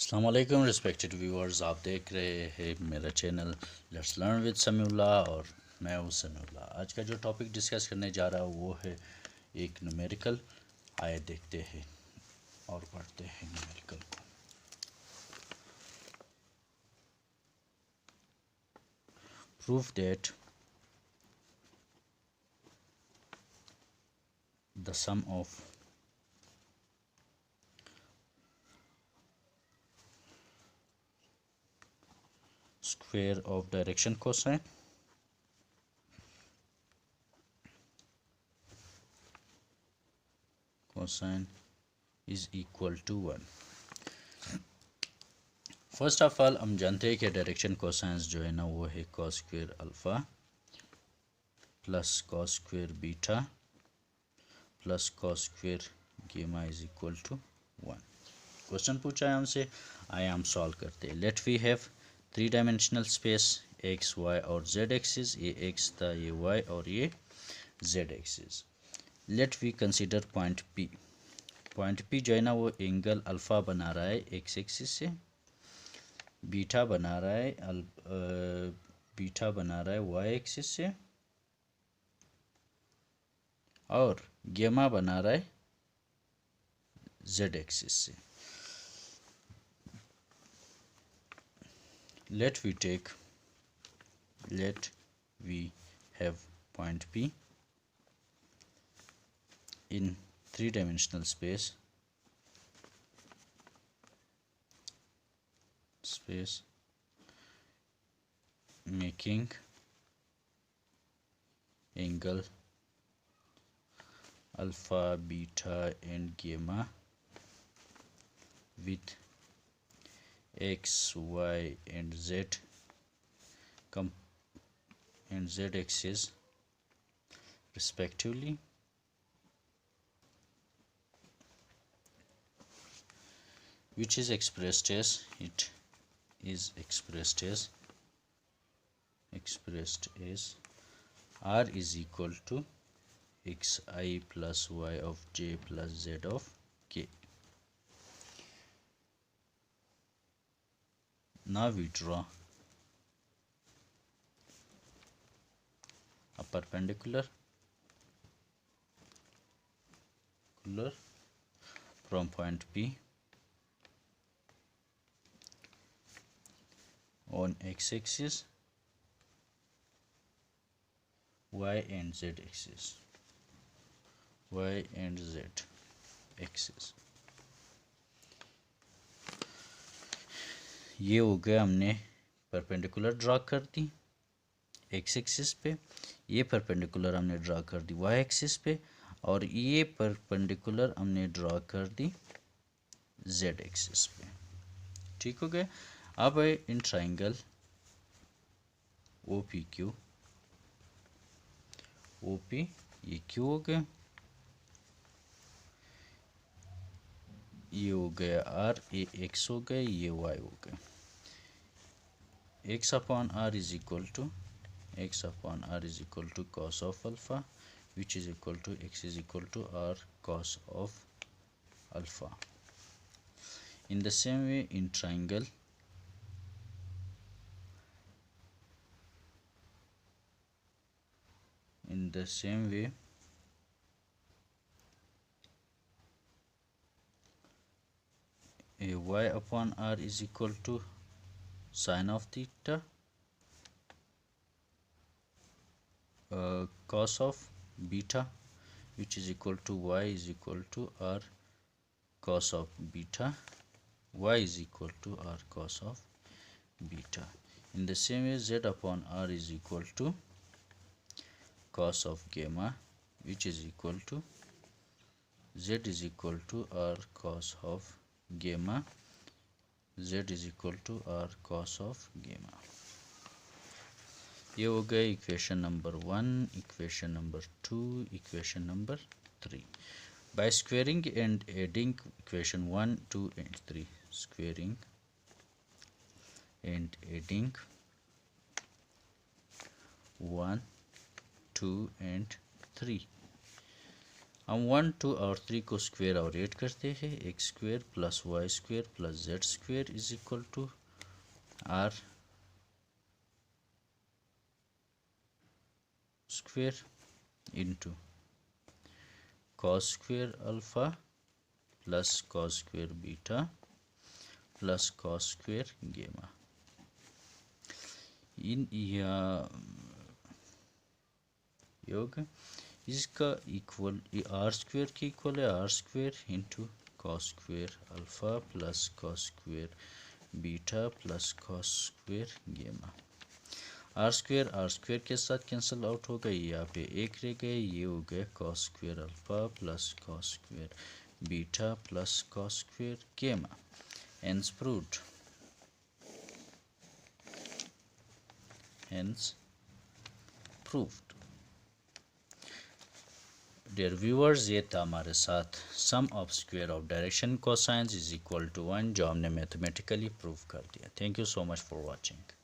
अस्सलाम वालेकुम respected viewers, आप देख रहे हैं मेरा channel let's learn with Samiullah और मैं हूं समीउल्लाह। आज का जो टॉपिक डिस्कस करने जा रहा हूं वो है एक न्यूमेरिकल। आइए देखते हैं और पढ़ते हैं न्यूमेरिकल को। Proof that the sum of square of direction cosine is equal to 1। First of all हम जानते हैं कि डायरेक्शन कोसाइंस जो है ना वो है cos square alpha plus cos square beta plus cos square gamma is equal to 1। Question पूछा है हमसे, आए हम सॉल्व करते हैं। Let we have 3 dimensional space X Y और जेड एक्सिस। ये एक्स था, ये वाई और ये Z axis. Let we consider point P. Point P जो है ना वो एंगल अल्फ़ा बना रहा है एक्स एक्सिस से, बीटा बना रहा है वाई एक्सिस से और गेमा बना रहा है जेड एक्सिस से। let we have point P in 3-dimensional space making angle alpha, beta and gamma with x, y and z axis respectively, which is expressed as r is equal to xi plus y of j plus z of k. Now we draw a perpendicular from point P on x-axis, y and z axis. ये हो गया, हमने perpendicular draw कर दी x axis पे, ये perpendicular हमने draw कर दी Y axis पे और ये परपेंडिकुलर हमने ड्रा कर दी जेड एक्सिस पे। ठीक हो गया। अब in triangle O P Q ये क्यू हो गया, ये हो गया आर, ये एक्स हो गया, ये वाई हो गया। x upon r is equal to cos of alpha, which is equal to x is equal to r cos of alpha. In the same way, in triangle a y upon r is equal to sine of theta cos of beta, which is equal to y is equal to r cos of beta, y is equal to r cos of beta. In the same way, z upon r is equal to cos of gamma, which is equal to z is equal to r cos of gamma, z is equal to r cos of gamma. ये हो गया equation number 1, equation number 2, equation number 3। By squaring and adding equation 1, 2 and 3, squaring and adding 1, 2 and 3, हम 1 2 और 3 को square और add करते हैं। X square plus Y square plus Z square is equal to R square into cos square alpha plus cos square beta plus cos square gamma. इन योग इसका equal R square की इक्वल है R square into cos square alpha plus cos square beta plus cos square gamma. R square के साथ cancel out हो गई, यहाँ पे एक रह गए, ये हो गए cos square alpha plus cos square beta plus cos square gamma. Hence proved. Hence proved। Dear viewers, ये था हमारे साथ sum of square of direction cosines is equal to 1 जो हमने मैथमेटिकली प्रूव कर दिया। Thank you so much for watching.